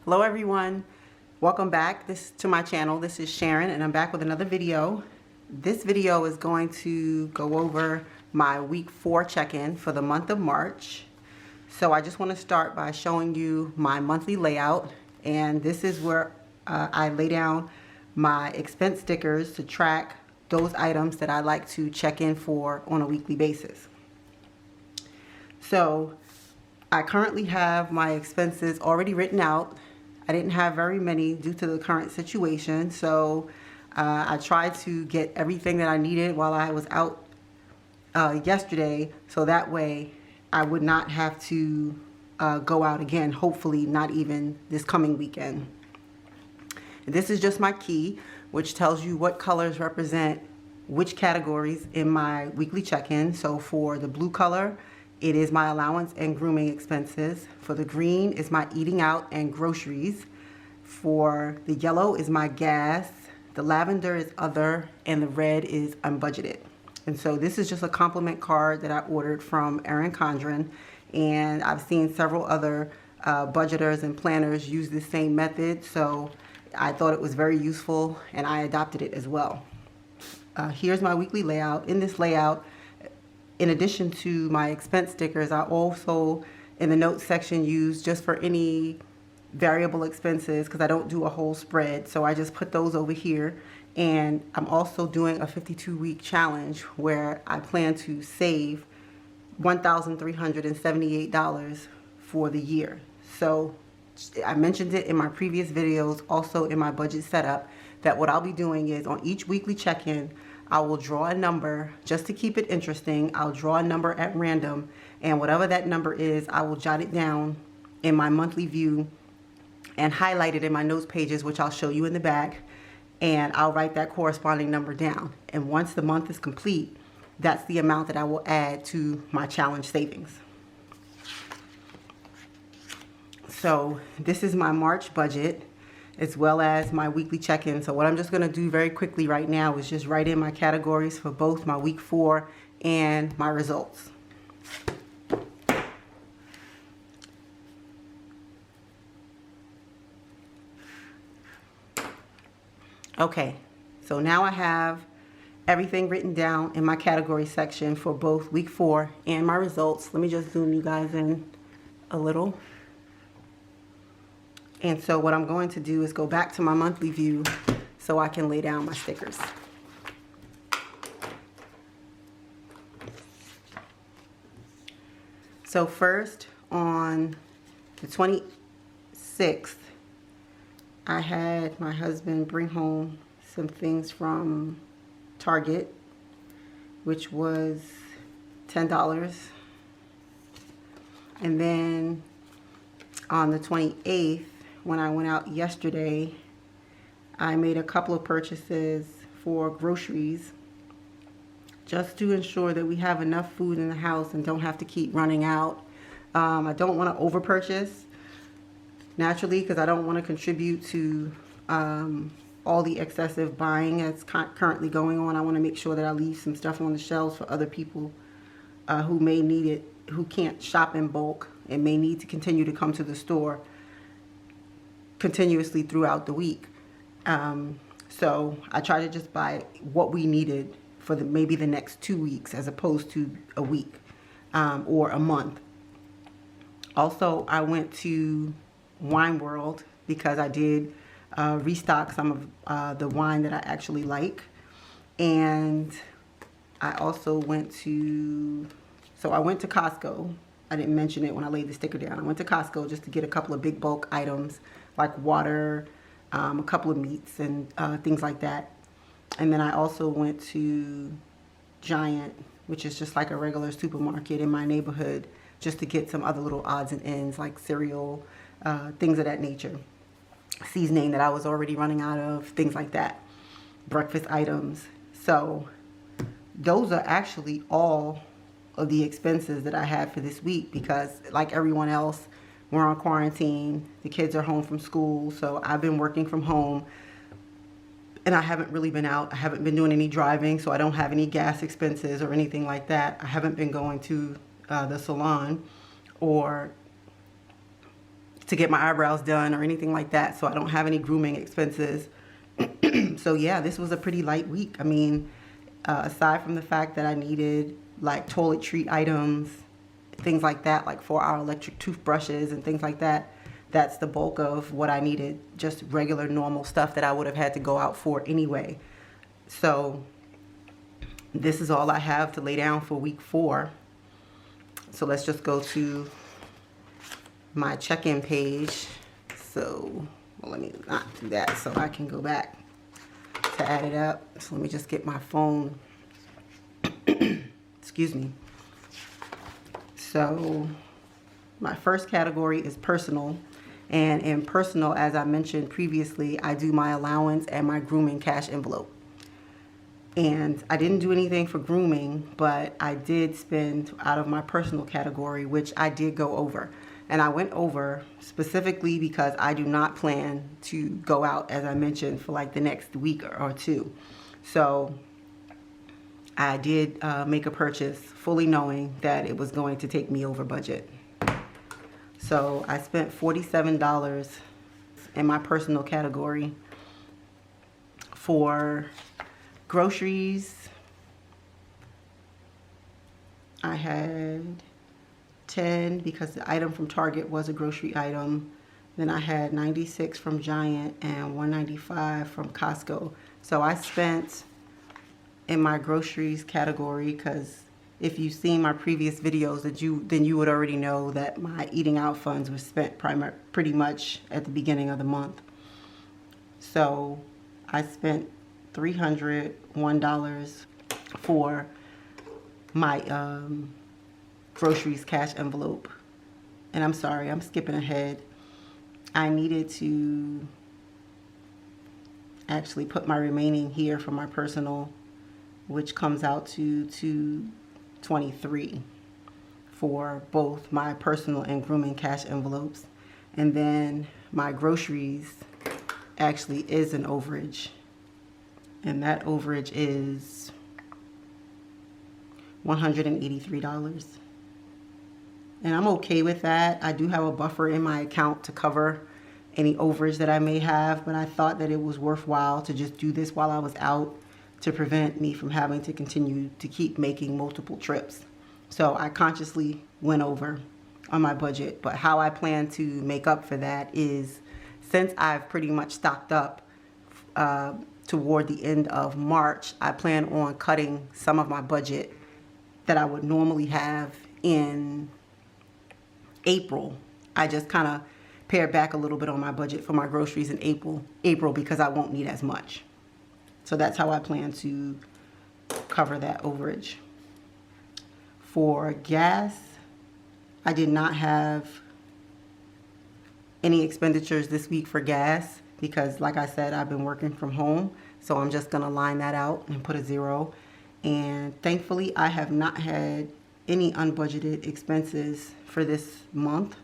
Hello everyone, welcome back to my channel. This is Sharon and I'm back with another video. This video is going to go over my week 4 check-in for the month of March. So I just want to start by showing you my monthly layout, and this is where I lay down my expense stickers to track those items that I like to check in for on a weekly basis. So I currently have my expenses already written out. I didn't have very many due to the current situation, so I tried to get everything that I needed while I was out yesterday, so that way I would not have to go out again, hopefully not even this coming weekend. This is just my key, which tells you what colors represent which categories in my weekly check-in. So for the blue color, it is my allowance and grooming expenses. For the green is my eating out and groceries. For the yellow is my gas. The lavender is other, and the red is unbudgeted. And so this is just a compliment card that I ordered from Erin and Condren, and I've seen several other budgeters and planners use this same method, so I thought it was very useful and I adopted it as well. Here's my weekly layout. In this layout, in addition to my expense stickers, I also, in the notes section, use just for any variable expenses, because I don't do a whole spread, so I just put those over here. And I'm also doing a 52-week challenge where I plan to save $1,378 for the year. So I mentioned it in my previous videos, also in my budget setup, that what I'll be doing is on each weekly check-in, I will draw a number just to keep it interesting. I'll draw a number at random, and whatever that number is, I will jot it down in my monthly view and highlight it in my notes pages, which I'll show you in the back, and I'll write that corresponding number down. And once the month is complete, that's the amount that I will add to my challenge savings. So this is my March budget, as well as my weekly check-in. So what I'm just going to do very quickly right now is just write in my categories for both my week 4 and my results. Okay, so now I have everything written down in my category section for both week 4 and my results. Let me just zoom you guys in a little. And so what I'm going to do is go back to my monthly view so I can lay down my stickers. So first, on the 26th, I had my husband bring home some things from Target, which was $10. And then on the 28th, when I went out yesterday, I made a couple of purchases for groceries just to ensure that we have enough food in the house and don't have to keep running out. I don't want to over purchase naturally, because I don't want to contribute to all the excessive buying that's currently going on. I want to make sure that I leave some stuff on the shelves for other people who may need it, who can't shop in bulk and may need to continue to come to the store continuously throughout the week. So I try to just buy what we needed for maybe the next 2 weeks, as opposed to a week or a month. Also, I went to Wine World because I did restock some of the wine that I actually like. And I also went to Costco. I didn't mention it when I laid the sticker down. I went to Costco just to get a couple of big bulk items like water, a couple of meats and things like that. And then I also went to Giant, which is just like a regular supermarket in my neighborhood, just to get some other little odds and ends like cereal, things of that nature, seasoning that I was already running out of, things like that, breakfast items. So those are actually all of the expenses that I had for this week, because like everyone else, we're on quarantine, the kids are home from school, so I've been working from home and I haven't really been out. I haven't been doing any driving, so I don't have any gas expenses or anything like that. I haven't been going to the salon or to get my eyebrows done or anything like that. So I don't have any grooming expenses. So yeah, this was a pretty light week. I mean, aside from the fact that I needed like toiletry items, things like that, like 4-hour electric toothbrushes and things like that, that's the bulk of what I needed. Just regular normal stuff that I would have had to go out for anyway. So this is all I have to lay down for week 4. So let's just go to my check-in page. So well, let me not do that so I can go back to add it up. So let me just get my phone. Excuse me. So my first category is personal. And in personal, as I mentioned previously, I do my allowance and my grooming cash envelope. And I didn't do anything for grooming, but I did spend out of my personal category, which I did go over. And I went over specifically because I do not plan to go out, as I mentioned, for like the next week or two. So I did make a purchase fully knowing that it was going to take me over budget. So I spent $47 in my personal category for groceries. I had 10 because the item from Target was a grocery item. Then I had 96 from Giant and 195 from Costco. So I spent in my groceries category, because if you've seen my previous videos, then you would already know that my eating out funds were spent pretty much at the beginning of the month. So I spent $301 for my groceries cash envelope. And I'm sorry, I'm skipping ahead. I needed to actually put my remaining here for my personal, which comes out to $223 for both my personal and grooming cash envelopes. And then my groceries actually is an overage, and that overage is $183. And I'm okay with that. I do have a buffer in my account to cover any overage that I may have, but I thought that it was worthwhile to just do this while I was out to prevent me from having to continue to keep making multiple trips. So I consciously went over on my budget, but how I plan to make up for that is, since I've pretty much stocked up toward the end of March, I plan on cutting some of my budget that I would normally have in April. I just kind of pared back a little bit on my budget for my groceries in April because I won't need as much. So that's how I plan to cover that overage. For gas, I did not have any expenditures this week for gas because, like I said, I've been working from home. So I'm just going to line that out and put a 0. And thankfully, I have not had any unbudgeted expenses for this month,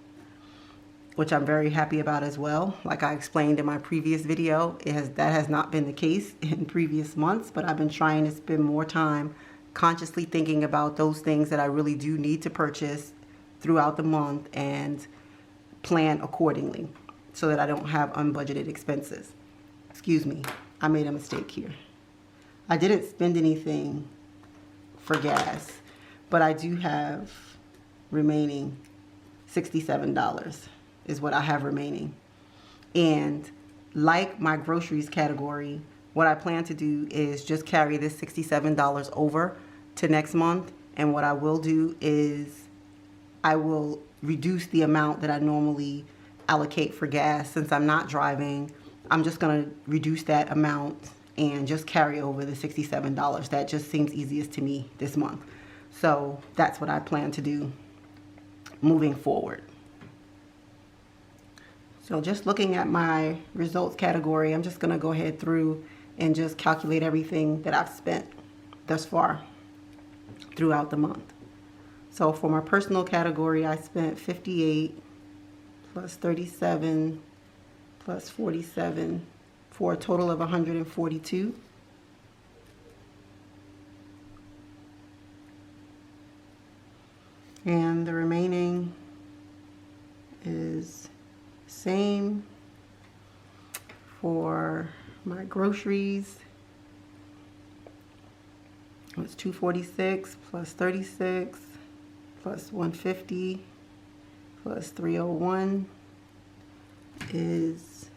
which I'm very happy about as well. Like I explained in my previous video, that has not been the case in previous months, but I've been trying to spend more time consciously thinking about those things that I really do need to purchase throughout the month and plan accordingly so that I don't have unbudgeted expenses. Excuse me, I made a mistake here. I didn't spend anything for gas, but I do have remaining $67 is what I have remaining. And like my groceries category, what I plan to do is just carry this $67 over to next month. And what I will do is I will reduce the amount that I normally allocate for gas. Since I'm not driving, I'm just going to reduce that amount and just carry over the $67. That just seems easiest to me this month. So that's what I plan to do moving forward. So just looking at my results category, I'm just going to go ahead through and just calculate everything that I've spent thus far throughout the month. So for my personal category, I spent 58 plus 37 plus 47 for a total of 142. And the remaining is Same for my groceries. It's $246 plus 36 plus 150 plus 301 is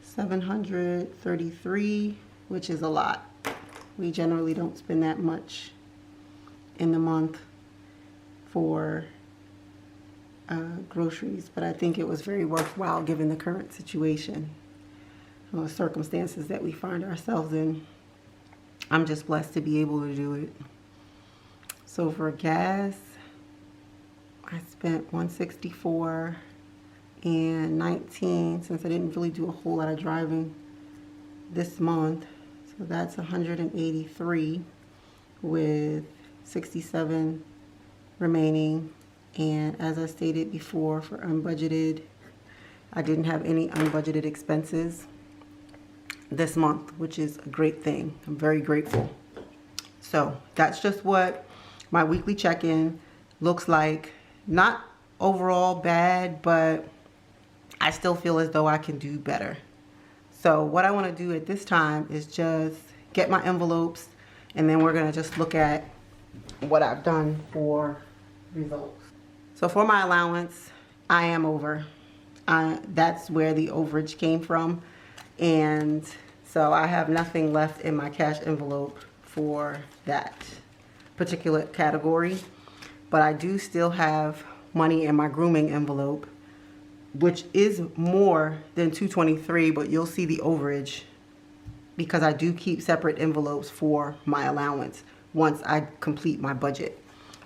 733, which is a lot. We generally don't spend that much in the month for groceries, but I think it was very worthwhile given the current situation or circumstances that we find ourselves in. I'm just blessed to be able to do it. So for gas, I spent $164 and 19 since I didn't really do a whole lot of driving this month. So that's 183 with 67 remaining. And as I stated before, for unbudgeted, I didn't have any unbudgeted expenses this month, which is a great thing. I'm very grateful. So that's just what my weekly check-in looks like. Not overall bad, but I still feel as though I can do better. So what I want to do at this time is just get my envelopes, and then we're going to just look at what I've done for results. So for my allowance, I am over. That's where the overage came from. And so I have nothing left in my cash envelope for that particular category. But I do still have money in my grooming envelope, which is more than $223, but you'll see the overage because I do keep separate envelopes for my allowance once I complete my budget.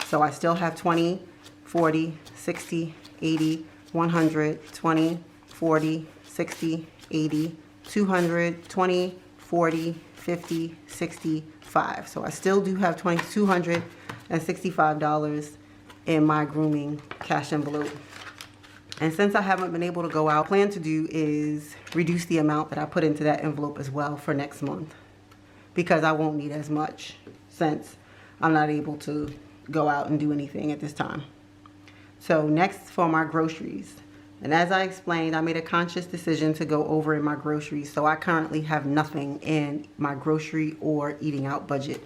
So I still have 20, 40, 60, 80, 100, 20, 40, 60, 80, 200, 20, 40, 50, 65. So I still do have $2,265 in my grooming cash envelope. And since I haven't been able to go out, plan to do is reduce the amount that I put into that envelope as well for next month, because I won't need as much since I'm not able to go out and do anything at this time. So next for my groceries. And as I explained, I made a conscious decision to go over in my groceries. So I currently have nothing in my grocery or eating out budget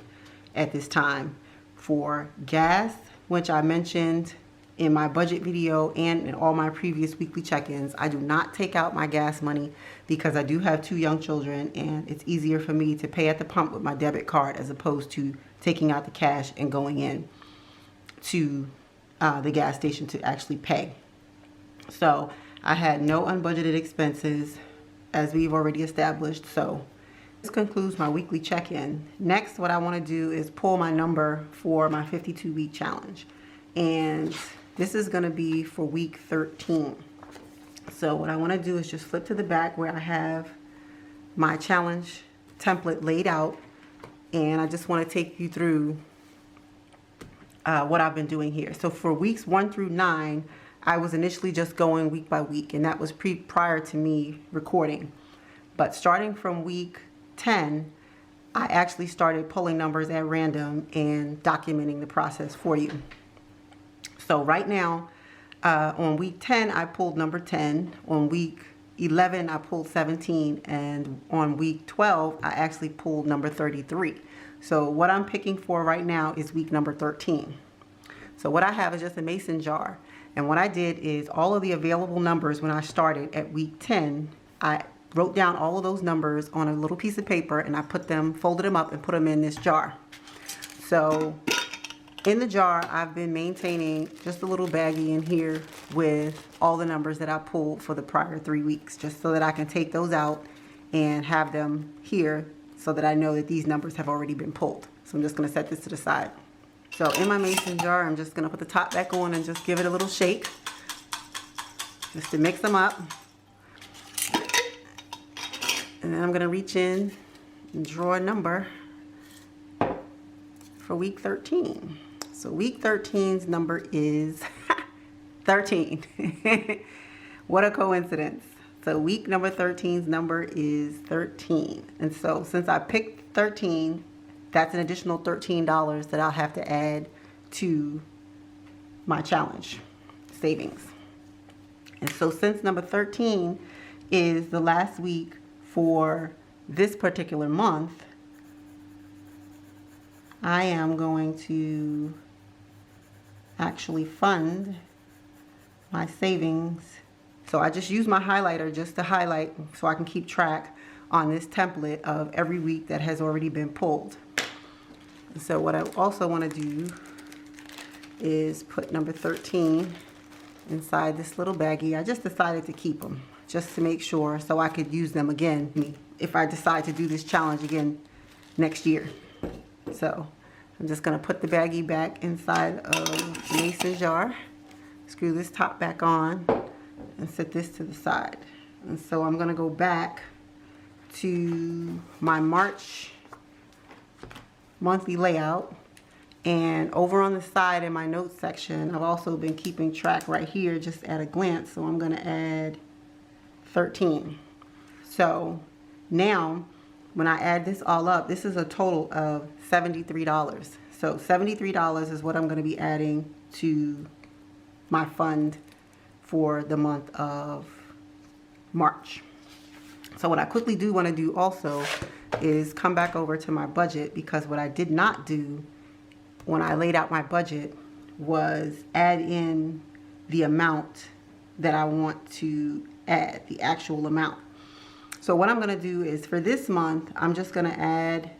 at this time. For gas, which I mentioned in my budget video and in all my previous weekly check-ins, I do not take out my gas money because I do have 2 young children, and it's easier for me to pay at the pump with my debit card as opposed to taking out the cash and going in to the gas station to actually pay. So I had no unbudgeted expenses, as we've already established. So this concludes my weekly check-in. Next, what I want to do is pull my number for my 52-week challenge. And this is going to be for week 13. So what I want to do is just flip to the back where I have my challenge template laid out. And I just want to take you through what I've been doing here. So for weeks 1 through 9, I was initially just going week by week, and that was prior to me recording. But starting from week 10, I actually started pulling numbers at random and documenting the process for you. So right now, on week 10, I pulled number 10. On week 11, I pulled 17. And on week 12, I actually pulled number 33. So what I'm picking for right now is week number 13. So what I have is just a mason jar. And what I did is all of the available numbers when I started at week 10, I wrote down all of those numbers on a little piece of paper, and I folded them up and put them in this jar. So in the jar, I've been maintaining just a little baggie in here with all the numbers that I pulled for the prior 3 weeks, just so that I can take those out and have them here so that I know that these numbers have already been pulled. So I'm just going to set this to the side. So in my mason jar, I'm just going to put the top back on and just give it a little shake just to mix them up. And then I'm going to reach in and draw a number for week 13. So week 13's number is 13. What a coincidence. So week number 13's number is 13. And so since I picked 13, that's an additional $13 that I'll have to add to my challenge savings. And so since number 13 is the last week for this particular month, I am going to actually fund my savings. So I just use my highlighter just to highlight so I can keep track on this template of every week that has already been pulled. So what I also want to do is put number 13 inside this little baggie. I just decided to keep them just to make sure so I could use them again if I decide to do this challenge again next year. So I'm just going to put the baggie back inside of the mason jar, screw this top back on, and set this to the side. And so I'm going to go back to my March monthly layout, and over on the side in my notes section I've also been keeping track right here just at a glance. So I'm going to add 13. So now when I add this all up, this is a total of $73. So $73 is what I'm going to be adding to my fund for the month of March. So what I quickly do want to do also is come back over to my budget, because what I did not do when I laid out my budget was add in the amount that I want to add, the actual amount. So what I'm going to do is for this month, I'm just going to add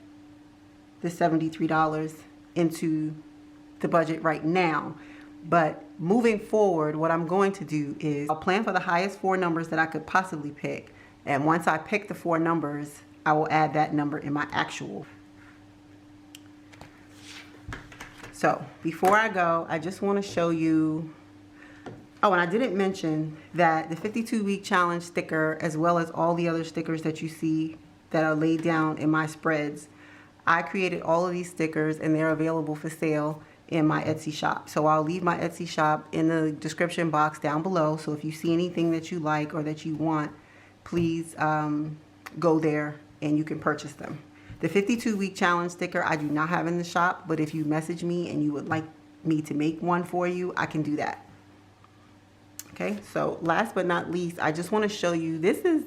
the $73 into the budget right now. But moving forward, what I'm going to do is I'll plan for the highest 4 numbers that I could possibly pick. And once I pick the 4 numbers, I will add that number in my actual. So before I go, I just want to show you, oh, and I didn't mention that the 52-week challenge sticker, as well as all the other stickers that you see that are laid down in my spreads, I created all of these stickers and they're available for sale in my Etsy shop. So I'll leave my Etsy shop in the description box down below. So if you see anything that you like or that you want, please go there and you can purchase them. The 52-week challenge sticker I do not have in the shop, but if you message me and you would like me to make one for you, I can do that. Okay, so last but not least, I just want to show you, this is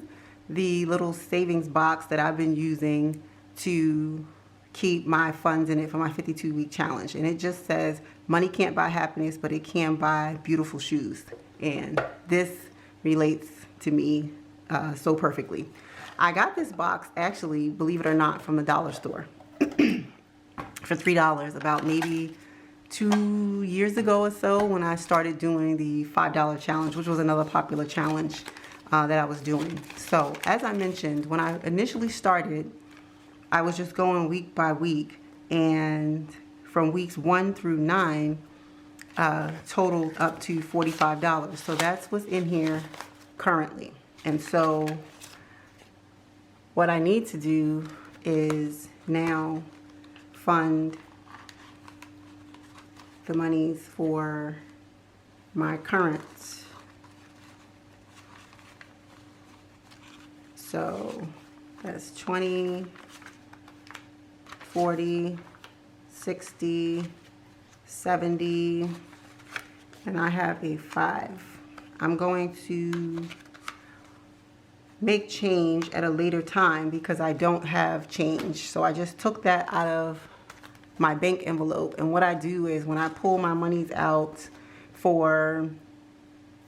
the little savings box that I've been using to keep my funds in it for my 52-week challenge. And it just says, money can't buy happiness, but it can buy beautiful shoes. And this relates to me so perfectly. I got this box, actually, believe it or not, from the dollar store for $3 about maybe 2 years ago or so, when I started doing the $5 challenge, which was another popular challenge that I was doing. So as I mentioned, when I initially started, I was just going week by week, and from weeks 1 through 9 totaled up to $45. So that's what's in here currently. And so what I need to do is now fund the monies for my current. So that's 20, 40, 60, 70, and I have a 5. I'm going to make change at a later time because I don't have change. So I just took that out of my bank envelope, and what I do is when I pull my monies out for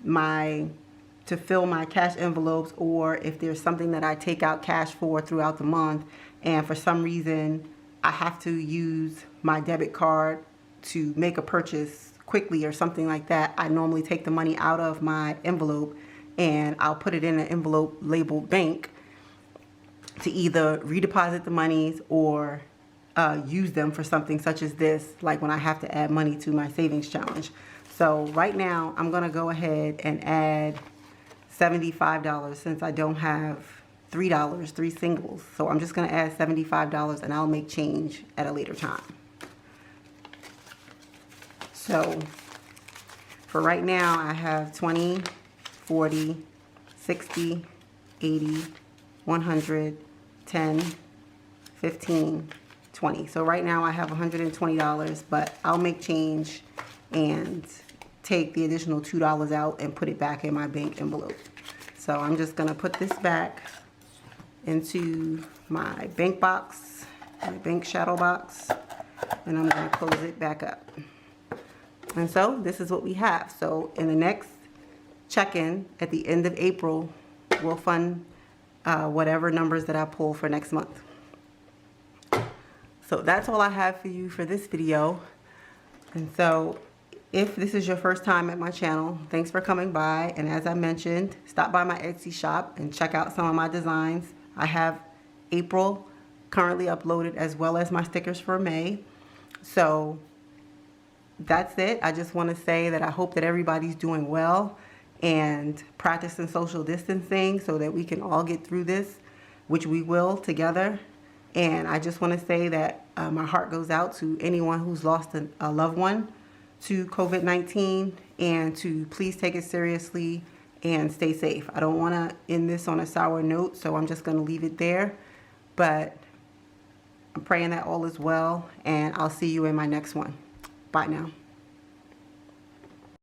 to fill my cash envelopes, or if there's something that I take out cash for throughout the month and for some reason I have to use my debit card to make a purchase quickly or something like that, I normally take the money out of my envelope and I'll put it in an envelope labeled bank to either redeposit the monies or use them for something such as this, like when I have to add money to my savings challenge. So right now I'm gonna go ahead and add $75 since I don't have $3, 3 singles. So I'm just gonna add $75 and I'll make change at a later time. So for right now I have 20, 40, 60, 80, 100, 10, 15, 20. So right now I have $120, but I'll make change and take the additional $2 out and put it back in my bank envelope. So I'm just gonna put this back into my bank box, my bank shadow box, and I'm gonna close it back up. And so this is what we have. So in the next check-in at the end of April, we'll fund whatever numbers that I pull for next month. So that's all I have for you for this video. And so if this is your first time at my channel, thanks for coming by. And as I mentioned, stop by my Etsy shop and check out some of my designs. I have April currently uploaded as well as my stickers for May. So that's it. I just want to say that I hope that everybody's doing well and practicing social distancing so that we can all get through this, which we will together. And I just want to say that my heart goes out to anyone who's lost a loved one to COVID-19, and to please take it seriously and stay safe. I don't want to end this on a sour note, so I'm just going to leave it there. But I'm praying that all is well, and I'll see you in my next one. Bye now.